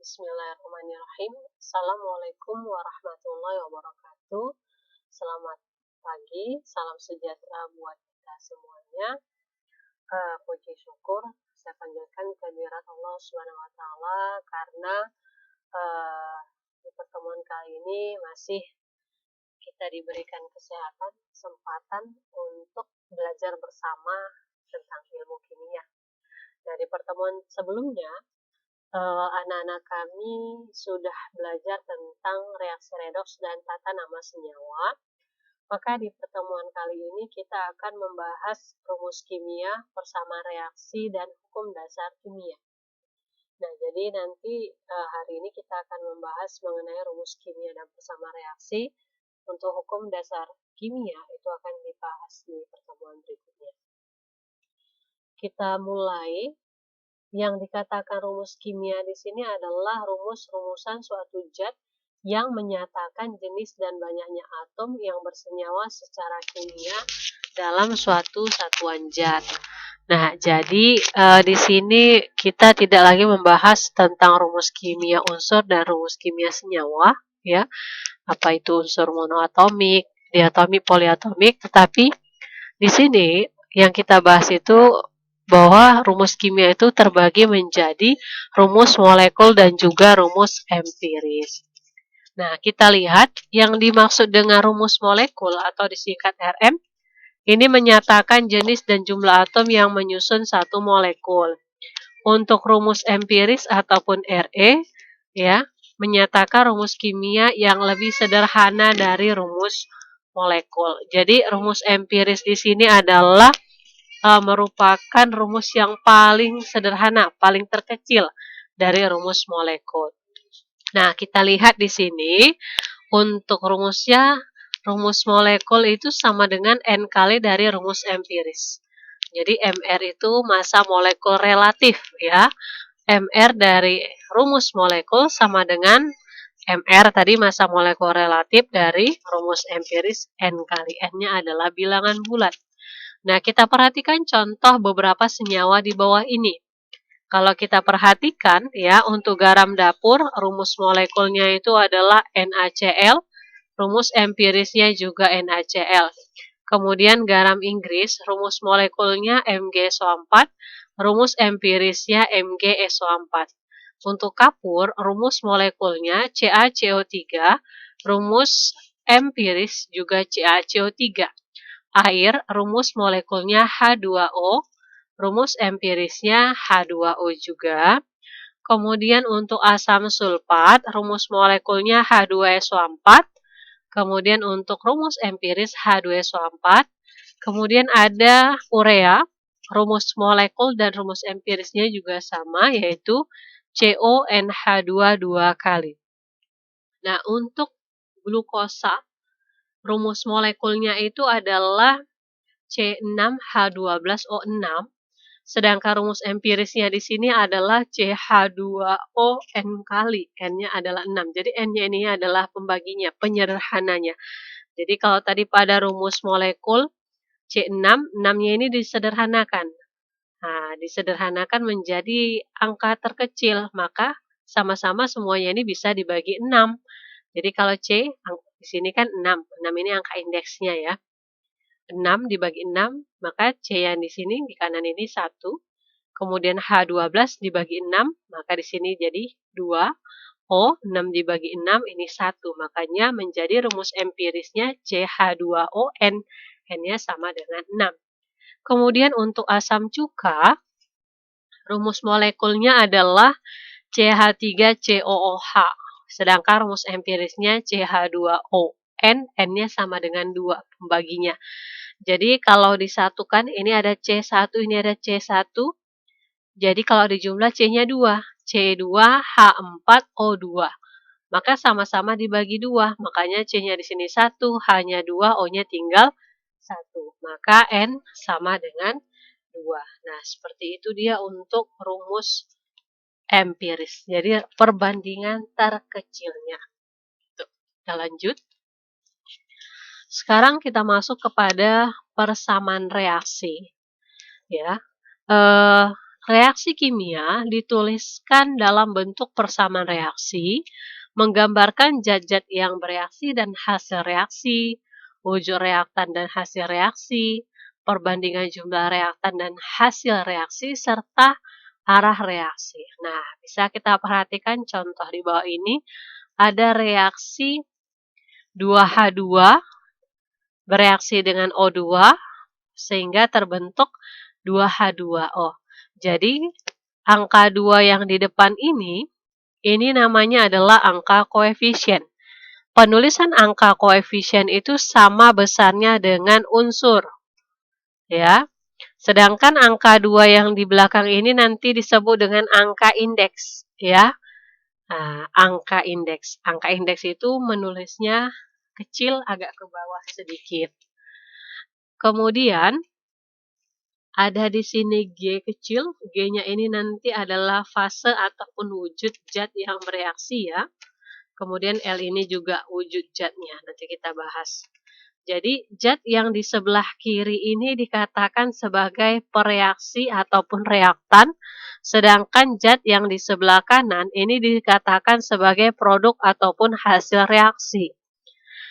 Bismillahirrahmanirrahim. Assalamualaikum warahmatullahi wabarakatuh. Selamat pagi, salam sejahtera buat kita semuanya. Puji syukur saya panjatkan kehadirat Allah Subhanahu wa Ta'ala karena di pertemuan kali ini masih kita diberikan kesempatan untuk belajar bersama tentang ilmu kimia. Nah, di pertemuan sebelumnya anak-anak kami sudah belajar tentang reaksi redoks dan tata nama senyawa. Maka di pertemuan kali ini kita akan membahas rumus kimia, persamaan reaksi, dan hukum dasar kimia. Nah, jadi nanti hari ini kita akan membahas mengenai rumus kimia dan persamaan reaksi. Untuk hukum dasar kimia itu akan dibahas di pertemuan berikutnya. Kita mulai. Yang dikatakan rumus kimia di sini adalah rumus-rumusan suatu zat yang menyatakan jenis dan banyaknya atom yang bersenyawa secara kimia dalam suatu satuan zat. Nah, jadi di sini kita tidak lagi membahas tentang rumus kimia unsur dan rumus kimia senyawa, ya. Apa itu unsur monoatomik, diatomik, poliatomik, tetapi di sini yang kita bahas itu bahwa rumus kimia itu terbagi menjadi rumus molekul dan juga rumus empiris. Nah, kita lihat yang dimaksud dengan rumus molekul atau disingkat RM, ini menyatakan jenis dan jumlah atom yang menyusun satu molekul. Untuk rumus empiris ataupun RE, ya, menyatakan rumus kimia yang lebih sederhana dari rumus molekul. Jadi rumus empiris di sini adalah merupakan rumus yang paling sederhana, paling terkecil dari rumus molekul. Nah, kita lihat di sini untuk rumusnya, rumus molekul itu sama dengan N kali dari rumus empiris. Jadi MR itu massa molekul relatif, ya. MR dari rumus molekul sama dengan MR tadi massa molekul relatif dari rumus empiris N kali N-nya adalah bilangan bulat. Nah, kita perhatikan contoh beberapa senyawa di bawah ini. Kalau kita perhatikan, ya, untuk garam dapur, rumus molekulnya itu adalah NaCl, rumus empirisnya juga NaCl. Kemudian garam Inggris, rumus molekulnya MgSO4, rumus empirisnya MgSO4. Untuk kapur, rumus molekulnya CaCO3, rumus empiris juga CaCO3. Air, rumus molekulnya H2O, rumus empirisnya H2O juga. Kemudian untuk asam sulfat, rumus molekulnya H2SO4. Kemudian untuk rumus empiris H2SO4. Kemudian ada urea, rumus molekul dan rumus empirisnya juga sama, yaitu CONH2 2 kali. Nah, untuk glukosa, rumus molekulnya itu adalah C6H12O6, sedangkan rumus empirisnya di sini adalah CH2ON kali, N-nya adalah 6. Jadi N-nya ini adalah pembaginya, penyederhananya. Jadi kalau tadi pada rumus molekul C6, 6-nya ini disederhanakan. Nah, disederhanakan menjadi angka terkecil, maka sama-sama semuanya ini bisa dibagi 6. Jadi kalau C, di sini kan 6. 6 ini angka indeksnya, ya. 6 dibagi 6, maka C yang di sini di kanan ini 1. Kemudian H12 dibagi 6, maka di sini jadi 2. O, 6 dibagi 6, ini 1. Makanya menjadi rumus empirisnya CH2ON. N-nya sama dengan 6. Kemudian untuk asam cuka, rumus molekulnya adalah CH3COOH. Sedangkan rumus empirisnya CH2O. N-nya sama dengan 2 pembaginya. Jadi kalau disatukan, ini ada C1, ini ada C1. Jadi kalau dijumlah C-nya 2. C2H4O2. Maka sama-sama dibagi 2. Makanya C-nya di sini 1, H-nya 2, O-nya tinggal 1. Maka N sama dengan 2. Nah, seperti itu dia untuk rumus empiris. Jadi perbandingan terkecilnya. Kita lanjut. Sekarang kita masuk kepada persamaan reaksi. Ya, Reaksi kimia dituliskan dalam bentuk persamaan reaksi, menggambarkan zat-zat yang bereaksi dan hasil reaksi, wujud reaktan dan hasil reaksi, perbandingan jumlah reaktan dan hasil reaksi, serta arah reaksi. Nah, bisa kita perhatikan contoh di bawah ini, ada reaksi 2H2 bereaksi dengan O2 sehingga terbentuk 2H2O. Jadi, angka 2 yang di depan ini namanya adalah angka koefisien. Penulisan angka koefisien itu sama besarnya dengan unsur. Ya. Sedangkan angka 2 yang di belakang ini nanti disebut dengan angka indeks. Ya. Nah, angka indeks. Angka indeks itu menulisnya kecil agak ke bawah sedikit. Kemudian, ada di sini G kecil, G-nya ini nanti adalah fase ataupun wujud zat yang bereaksi ya. Kemudian L ini juga wujud zatnya, nanti kita bahas. Jadi zat yang di sebelah kiri ini dikatakan sebagai pereaksi ataupun reaktan, sedangkan zat yang di sebelah kanan ini dikatakan sebagai produk ataupun hasil reaksi.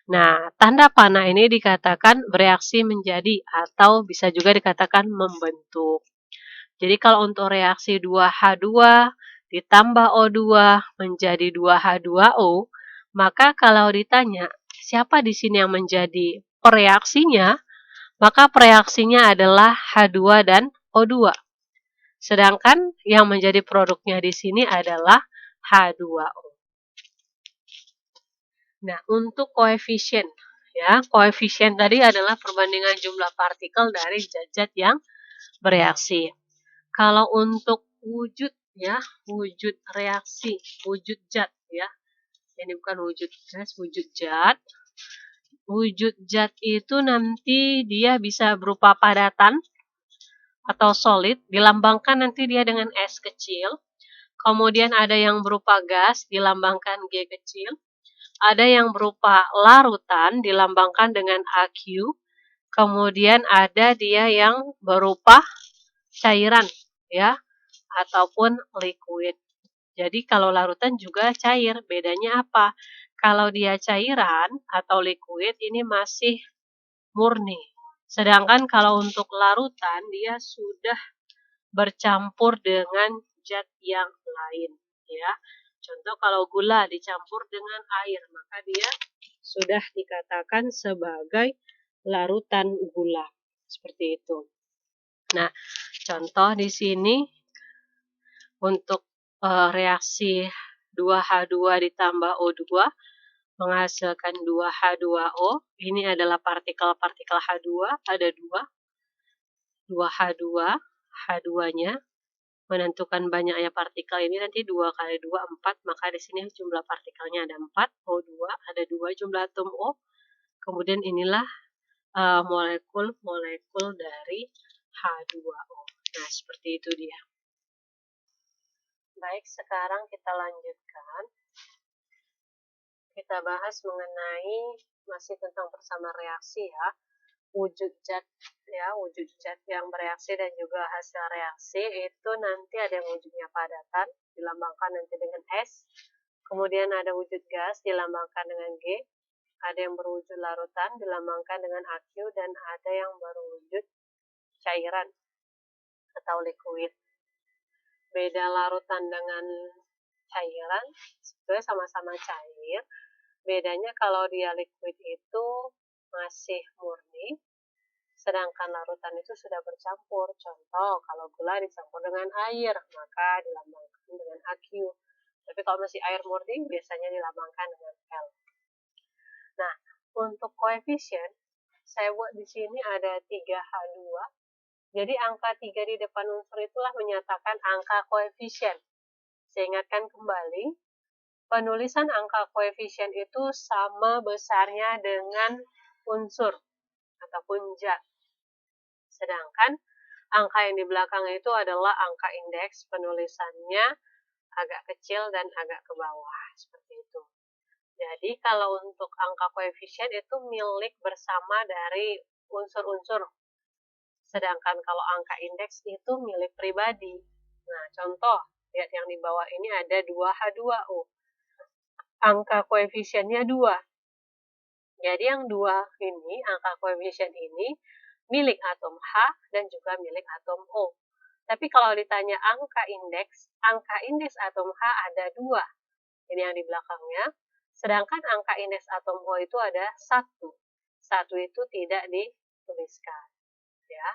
Nah, tanda panah ini dikatakan bereaksi menjadi atau bisa juga dikatakan membentuk. Jadi kalau untuk reaksi 2H2 ditambah O2 menjadi 2H2O, maka kalau ditanya siapa di sini yang menjadi pereaksinya, maka pereaksinya adalah H2 dan O2. Sedangkan yang menjadi produknya di sini adalah H2O. Nah, untuk koefisien, ya, koefisien tadi adalah perbandingan jumlah partikel dari zat-zat yang bereaksi. Kalau untuk wujud, ya, wujud reaksi, wujud zat, ya, ini bukan wujud gas, wujud zat. Wujud zat itu nanti dia bisa berupa padatan atau solid, dilambangkan nanti dia dengan S kecil. Kemudian ada yang berupa gas, dilambangkan G kecil. Ada yang berupa larutan, dilambangkan dengan AQ. Kemudian ada dia yang berupa cairan, ya, ataupun liquid. Jadi kalau larutan juga cair, bedanya apa? Kalau dia cairan atau liquid ini masih murni. Sedangkan kalau untuk larutan dia sudah bercampur dengan zat yang lain, ya. Contoh kalau gula dicampur dengan air, maka dia sudah dikatakan sebagai larutan gula. Seperti itu. Nah, contoh di sini untuk reaksi 2H2 ditambah O2 menghasilkan 2H2O. Ini adalah partikel-partikel H2, ada 2H2, H2-nya menentukan banyaknya partikel ini nanti 2 kali 2, 4, maka di sini jumlah partikelnya ada 4, O2, ada 2 jumlah atom O, kemudian inilah molekul-molekul dari H2O. Nah, seperti itu dia. Baik, sekarang kita lanjutkan. Kita bahas mengenai masih tentang persamaan reaksi ya. Wujud zat ya, wujud zat yang bereaksi dan juga hasil reaksi itu nanti ada yang wujudnya padatan, dilambangkan nanti dengan S. Kemudian ada wujud gas, dilambangkan dengan G. Ada yang berwujud larutan, dilambangkan dengan AQ, dan ada yang berwujud cairan atau liquid. Beda larutan dengan cairan, sebetulnya sama-sama cair. Bedanya kalau dia liquid itu masih murni, sedangkan larutan itu sudah bercampur. Contoh, kalau gula dicampur dengan air, maka dilambangkan dengan AQ. Tapi kalau masih air murni, biasanya dilambangkan dengan L. Nah, untuk koefisien, saya buat di sini ada 3H2. Jadi angka 3 di depan unsur itulah menyatakan angka koefisien. Saya ingatkan kembali, penulisan angka koefisien itu sama besarnya dengan unsur ataupun zat. Sedangkan angka yang di belakang itu adalah angka indeks, penulisannya agak kecil dan agak ke bawah, seperti itu. Jadi kalau untuk angka koefisien itu milik bersama dari unsur-unsur. Sedangkan kalau angka indeks itu milik pribadi. Nah, contoh, lihat yang di bawah ini ada 2H2O. Angka koefisiennya 2. Jadi yang 2 ini, angka koefisien ini, milik atom H dan juga milik atom O. Tapi kalau ditanya angka indeks atom H ada 2. Ini yang di belakangnya. Sedangkan angka indeks atom O itu ada 1. 1 itu tidak dituliskan. Ya.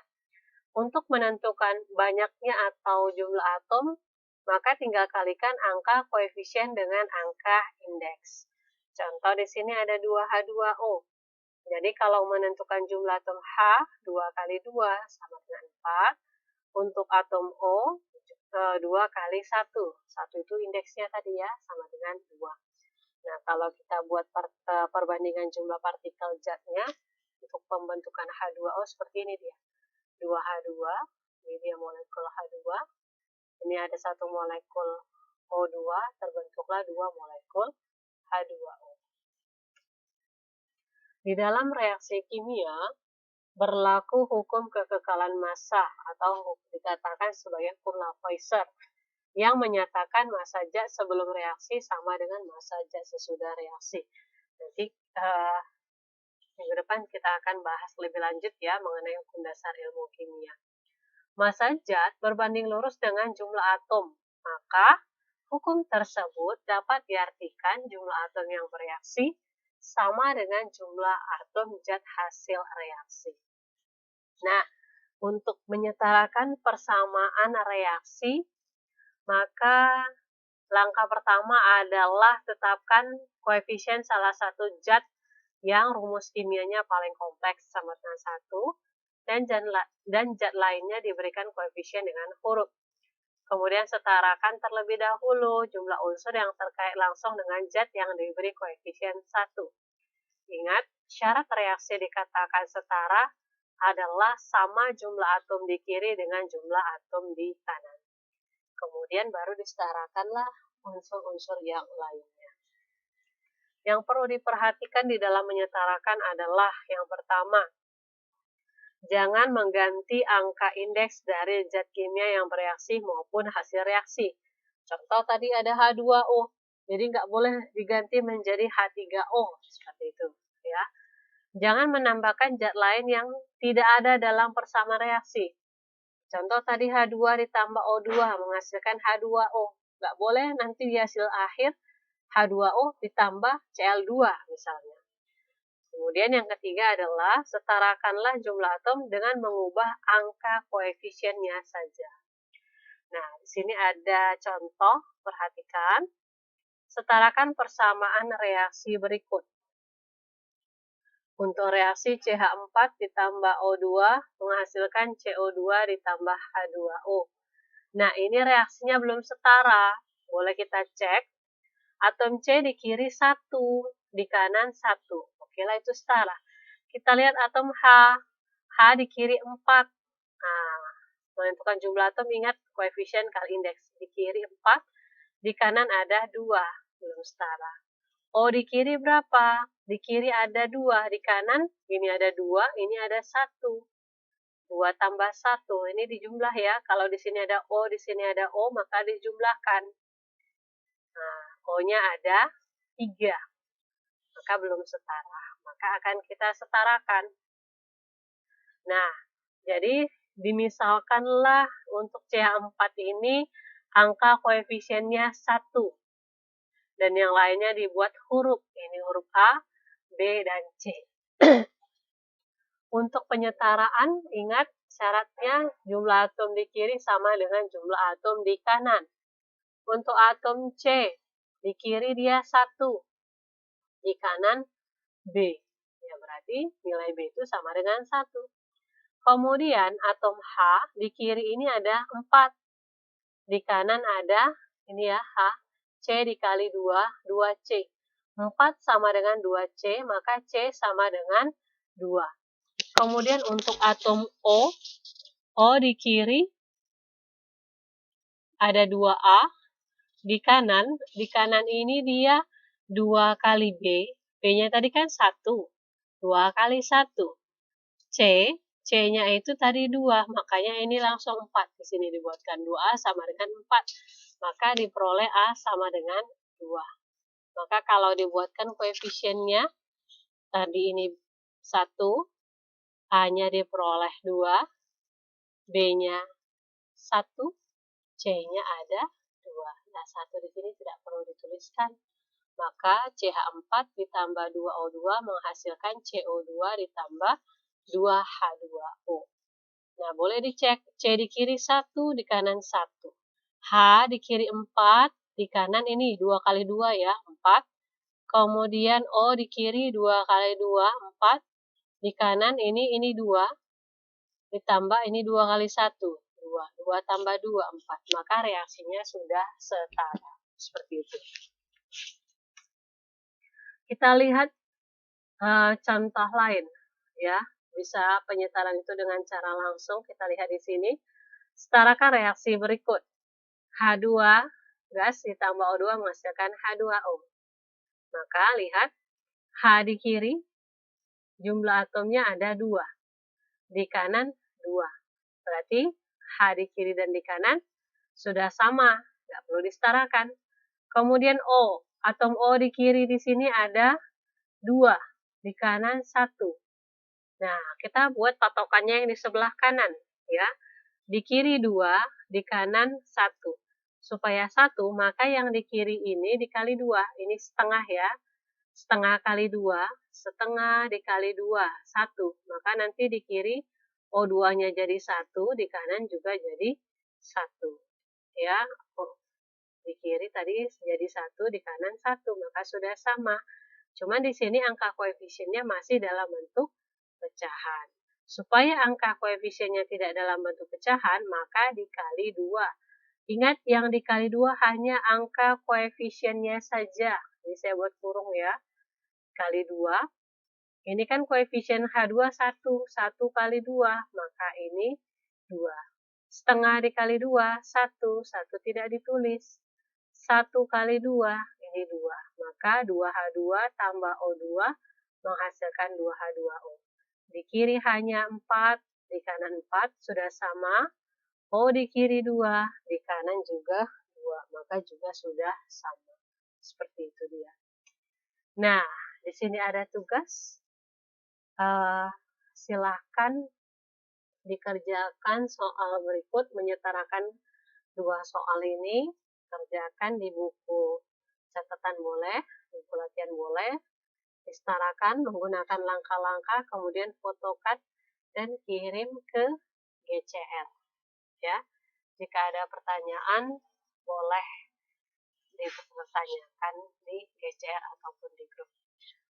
Untuk menentukan banyaknya atau jumlah atom, maka tinggal kalikan angka koefisien dengan angka indeks. Contoh di sini ada 2H2O. Jadi kalau menentukan jumlah atom H, 2 kali 2 sama dengan 4. Untuk atom O, 2 kali 1. 1 itu indeksnya tadi ya, sama dengan 2. Nah, kalau kita buat perbandingan jumlah partikel zatnya, untuk pembentukan H2O seperti ini dia. 2H2, ini dia molekul H2. Ini ada 1 molekul O2, terbentuklah 2 molekul H2O. Di dalam reaksi kimia, berlaku hukum kekekalan massa atau dikatakan sebagai hukum Lavoisier yang menyatakan massa zat sebelum reaksi sama dengan massa zat sesudah reaksi. Nanti minggu depan kita akan bahas lebih lanjut ya mengenai hukum dasar ilmu kimia. Massa zat berbanding lurus dengan jumlah atom, maka hukum tersebut dapat diartikan jumlah atom yang bereaksi sama dengan jumlah atom zat hasil reaksi. Nah, untuk menyetarakan persamaan reaksi, maka langkah pertama adalah tetapkan koefisien salah satu zat yang rumus kimianya paling kompleks sama dengan 1, dan zat lainnya diberikan koefisien dengan huruf. Kemudian setarakan terlebih dahulu jumlah unsur yang terkait langsung dengan zat yang diberi koefisien 1. Ingat, syarat reaksi dikatakan setara adalah sama jumlah atom di kiri dengan jumlah atom di kanan. Kemudian baru disetarakanlah unsur-unsur yang lainnya. Yang perlu diperhatikan di dalam menyetarakan adalah yang pertama, jangan mengganti angka indeks dari zat kimia yang bereaksi maupun hasil reaksi. Contoh tadi ada H2O, jadi nggak boleh diganti menjadi H3O, seperti itu. Ya. Jangan menambahkan zat lain yang tidak ada dalam persamaan reaksi. Contoh tadi H2 ditambah O2 menghasilkan H2O. Nggak boleh nanti di hasil akhir H2O ditambah Cl2 misalnya. Kemudian yang ketiga adalah setarakanlah jumlah atom dengan mengubah angka koefisiennya saja. Nah, di sini ada contoh, perhatikan. Setarakan persamaan reaksi berikut. Untuk reaksi CH4 ditambah O2 menghasilkan CO2 ditambah H2O. Nah, ini reaksinya belum setara. Boleh kita cek. Atom C di kiri 1, di kanan 1. Oke lah, itu setara. Kita lihat atom H. H di kiri 4. Nah, menentukan jumlah atom, ingat koefisien kali indeks. Di kiri 4, di kanan ada 2. Belum setara. O di kiri berapa? Di kiri ada 2, di kanan ini ada 2, ini ada 1. 2 tambah 1, ini dijumlah ya. Kalau di sini ada O, di sini ada O, maka dijumlahkan. Nah, O-nya ada 3, maka belum setara. Maka akan kita setarakan. Nah, jadi dimisalkanlah untuk CH4 ini angka koefisiennya 1. Dan yang lainnya dibuat huruf. Ini huruf A, B, dan C. Untuk penyetaraan, ingat syaratnya jumlah atom di kiri sama dengan jumlah atom di kanan. Untuk atom C, di kiri dia 1, di kanan B. Ya, berarti nilai B itu sama dengan 1. Kemudian atom H, di kiri ini ada 4. Di kanan ada, ini ya, H. C dikali 2, 2C. 4 sama dengan 2C, maka C sama dengan 2. Kemudian untuk atom O, O di kiri ada 2A. Di kanan ini dia 2 kali B. B-nya tadi kan 1. 2 kali 1. C C-nya itu tadi 2, makanya ini langsung 4. Di sini dibuatkan 2A sama dengan 4. Maka diperoleh A sama dengan 2. Maka kalau dibuatkan koefisiennya, tadi ini 1, A-nya diperoleh 2, B-nya 1, C-nya ada 2. Nah, 1 di sini tidak perlu dituliskan. Maka CH4 ditambah 2O2 menghasilkan CO2 ditambah 2H2O. Nah, boleh dicek. C di kiri 1, di kanan 1. H di kiri 4, di kanan ini 2 kali 2 ya, 4. Kemudian O di kiri 2 kali 2, 4. Di kanan ini 2. Ditambah ini 2 kali 1, 2. 2 tambah 2, 4. Maka reaksinya sudah setara. Seperti itu. Kita lihat contoh lain, ya. Bisa penyetaraan itu dengan cara langsung. Kita lihat di sini. Setarakan reaksi berikut. H2 gas ditambah O2 menghasilkan H2O. Maka lihat, H di kiri, jumlah atomnya ada 2. Di kanan 2. Berarti H di kiri dan di kanan sudah sama, nggak perlu disetarakan. Kemudian O, atom O di kiri di sini ada 2, di kanan 1. Nah, kita buat patokannya yang di sebelah kanan, ya. Di kiri 2, di kanan 1. Supaya 1, maka yang di kiri ini dikali 2. Ini setengah ya. Setengah kali 2, setengah dikali 2, 1. Maka nanti di kiri O2-nya jadi 1, di kanan juga jadi 1. Ya, di kiri tadi jadi 1, di kanan 1. Maka sudah sama. Cuma di sini angka koefisiennya masih dalam bentuk pecahan. Supaya angka koefisiennya tidak dalam bentuk pecahan, maka dikali 2. Ingat, yang dikali 2 hanya angka koefisiennya saja. Ini saya buat kurung ya. Kali 2. Ini kan koefisien H2 1. 1 kali 2, maka ini 2. Setengah dikali 2, 1. 1 tidak ditulis. 1 kali 2, ini 2. Maka 2H2 tambah O2 menghasilkan 2H2O. Di kiri hanya 4, di kanan 4, sudah sama. O di kiri 2, di kanan juga 2, maka juga sudah sama. Seperti itu dia. Nah, di sini ada tugas. Silahkan dikerjakan soal berikut, menyetarakan 2 soal ini. Kerjakan di buku catatan boleh, buku latihan boleh. Disetarakan menggunakan langkah-langkah, kemudian fotokan dan kirim ke GCR. Ya, jika ada pertanyaan boleh dipertanyakan di GCR ataupun di grup.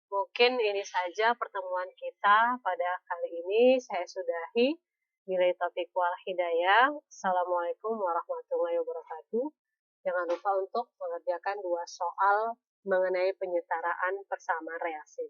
Mungkin ini saja pertemuan kita pada kali ini. Saya sudahi. Billahi taufiq wal hidayah. Assalamualaikum warahmatullahi wabarakatuh. Jangan lupa untuk mengerjakan 2 soal mengenai penyetaraan persamaan reaksi.